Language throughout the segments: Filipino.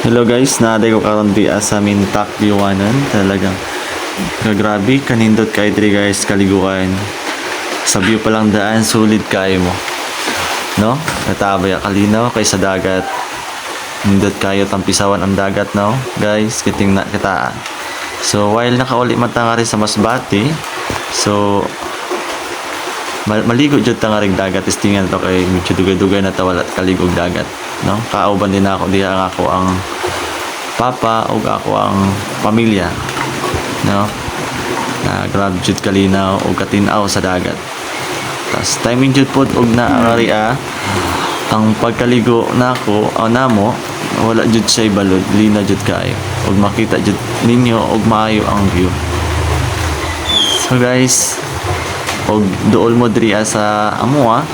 Hello guys, naaday ko karon di sa Mintak Biwanan. Talagang grabe kanindot kay diri guys kaliguan. Sa view pa lang daan sulit kayo mo. No? Natabay kalinaw kay sa dagat. Nindot kayo tampisawan ang dagat no. Guys, kiting na kita. So while nakauli man tangari sa Masbate, so maligo jud tangaring dagat istingan to kay medyo dugay-dugay na tawalat kaligog dagat no. Kauban din ako diha ang ako ang papa ug ako ang pamilya no, na grabe jud kalinaw ug katinaw sa dagat. Tas timing jud pod og naari ang pagkaligo nako namo wala jud say balod, lina jud kaayo ug makita jud ninyo og maayo ang view. So guys, og dool mo diri sa amoa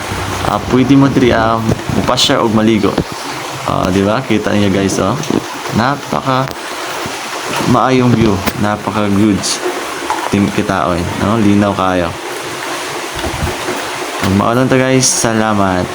pwede mo diri mupasya og maligo. Di ba? Kita niyo guys napaka maayong view, napaka goods team kitaon no, linaw kayo. Mag-maulan ta guys, salamat.